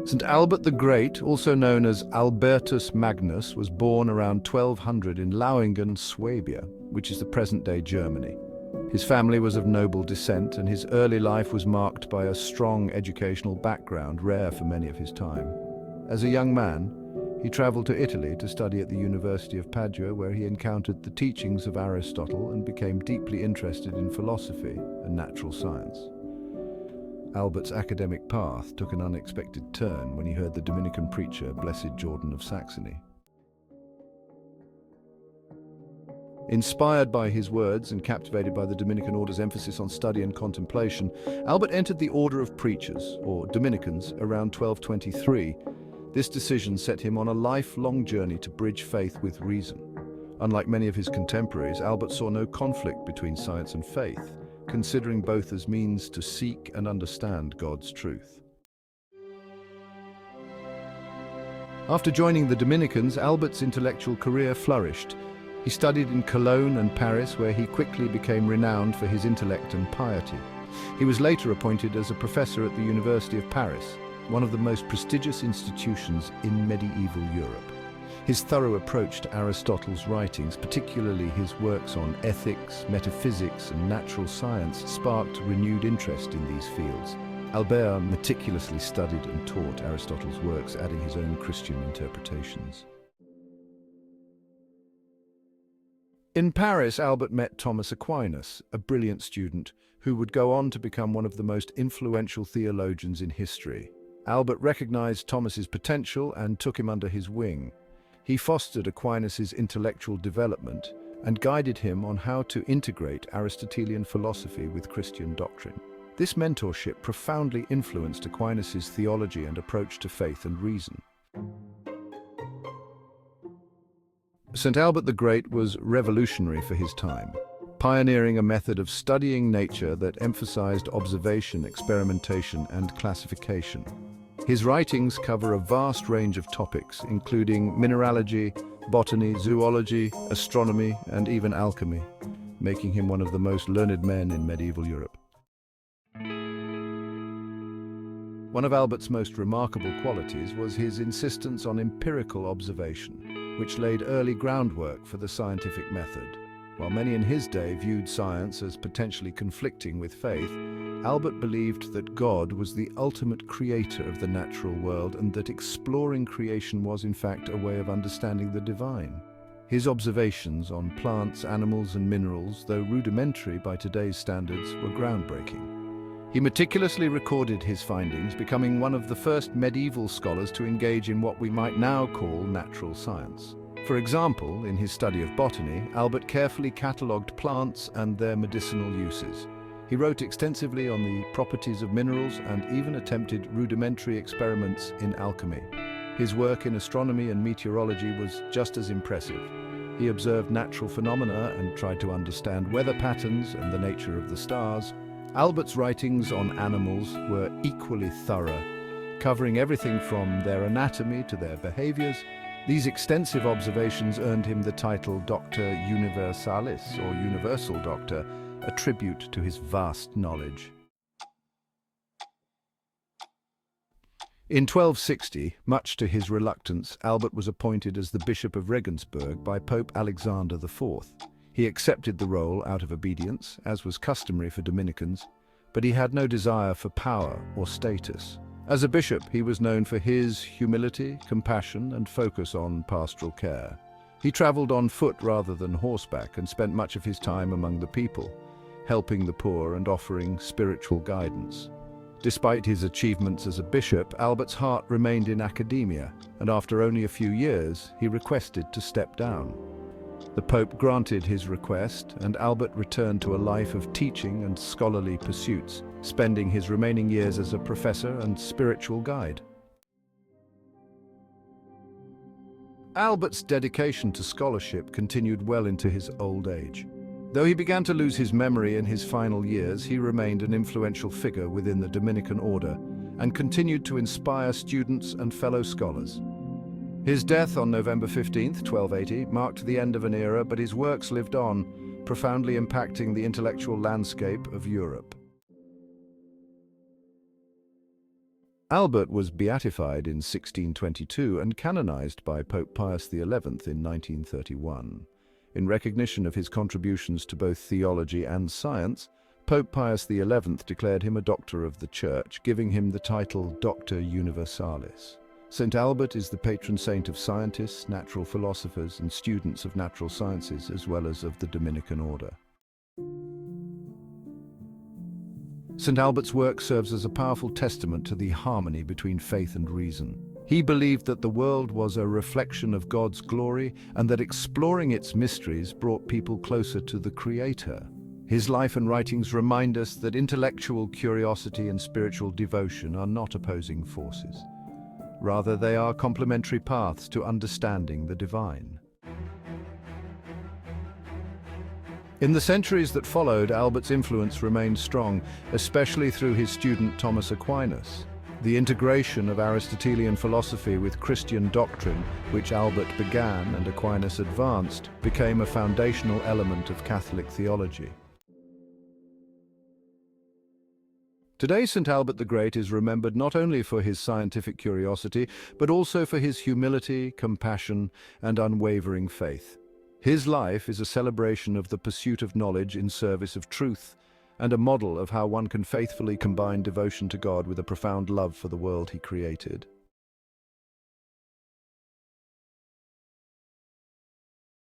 St. Albert the Great, also known as Albertus Magnus, was born around 1200 in Lauingen, Swabia, which is the present-day Germany. His family was of noble descent, and his early life was marked by a strong educational background, rare for many of his time. As a young man, he traveled to Italy to study at the University of Padua, where he encountered the teachings of Aristotle and became deeply interested in philosophy and natural science. Albert's academic path took an unexpected turn when he heard the Dominican preacher, Blessed Jordan of Saxony. Inspired by his words and captivated by the Dominican order's emphasis on study and contemplation, Albert entered the Order of Preachers, or Dominicans, around 1223. This decision set him on a lifelong journey to bridge faith with reason. Unlike many of his contemporaries, Albert saw no conflict between science and faith, considering both as means to seek and understand God's truth. After joining the Dominicans, Albert's intellectual career flourished. He studied in Cologne and Paris, where he quickly became renowned for his intellect and piety. He was later appointed as a professor at the University of Paris, one of the most prestigious institutions in medieval Europe. His thorough approach to Aristotle's writings, particularly his works on ethics, metaphysics, and natural science, sparked renewed interest in these fields. Albert meticulously studied and taught Aristotle's works, adding his own Christian interpretations. In Paris, Albert met Thomas Aquinas, a brilliant student who would go on to become one of the most influential theologians in history. Albert recognized Thomas's potential and took him under his wing. He fostered Aquinas's intellectual development and guided him on how to integrate Aristotelian philosophy with Christian doctrine. This mentorship profoundly influenced Aquinas's theology and approach to faith and reason. St. Albert the Great was revolutionary for his time, pioneering a method of studying nature that emphasized observation, experimentation, and classification. His writings cover a vast range of topics, including mineralogy, botany, zoology, astronomy, and even alchemy, making him one of the most learned men in medieval Europe. One of Albert's most remarkable qualities was his insistence on empirical observation, which laid early groundwork for the scientific method. While many in his day viewed science as potentially conflicting with faith, Albert believed that God was the ultimate creator of the natural world and that exploring creation was in fact a way of understanding the divine. His observations on plants, animals, and minerals, though rudimentary by today's standards, were groundbreaking. He meticulously recorded his findings, becoming one of the first medieval scholars to engage in what we might now call natural science. For example, in his study of botany, Albert carefully catalogued plants and their medicinal uses. He wrote extensively on the properties of minerals and even attempted rudimentary experiments in alchemy. His work in astronomy and meteorology was just as impressive. He observed natural phenomena and tried to understand weather patterns and the nature of the stars. Albert's writings on animals were equally thorough, covering everything from their anatomy to their behaviors. These extensive observations earned him the title Doctor Universalis, or Universal Doctor, a tribute to his vast knowledge. In 1260, much to his reluctance, Albert was appointed as the Bishop of Regensburg by Pope Alexander IV. He accepted the role out of obedience, as was customary for Dominicans, but he had no desire for power or status. As a bishop, he was known for his humility, compassion, and focus on pastoral care. He traveled on foot rather than horseback and spent much of his time among the people, helping the poor and offering spiritual guidance. Despite his achievements as a bishop, Albert's heart remained in academia, and after only a few years, he requested to step down. The Pope granted his request, and Albert returned to a life of teaching and scholarly pursuits, spending his remaining years as a professor and spiritual guide. Albert's dedication to scholarship continued well into his old age. Though he began to lose his memory in his final years, he remained an influential figure within the Dominican order and continued to inspire students and fellow scholars. His death on November 15, 1280, marked the end of an era, but his works lived on, profoundly impacting the intellectual landscape of Europe. Albert was beatified in 1622 and canonized by Pope Pius XI in 1931. In recognition of his contributions to both theology and science, Pope Pius XI declared him a Doctor of the Church, giving him the title Doctor Universalis. St. Albert is the patron saint of scientists, natural philosophers, and students of natural sciences, as well as of the Dominican order. St. Albert's work serves as a powerful testament to the harmony between faith and reason. He believed that the world was a reflection of God's glory and that exploring its mysteries brought people closer to the Creator. His life and writings remind us that intellectual curiosity and spiritual devotion are not opposing forces. Rather, they are complementary paths to understanding the divine. In the centuries that followed, Albert's influence remained strong, especially through his student Thomas Aquinas. The integration of Aristotelian philosophy with Christian doctrine, which Albert began and Aquinas advanced, became a foundational element of Catholic theology. Today, St. Albert the Great is remembered not only for his scientific curiosity, but also for his humility, compassion, and unwavering faith. His life is a celebration of the pursuit of knowledge in service of truth, and a model of how one can faithfully combine devotion to God with a profound love for the world he created.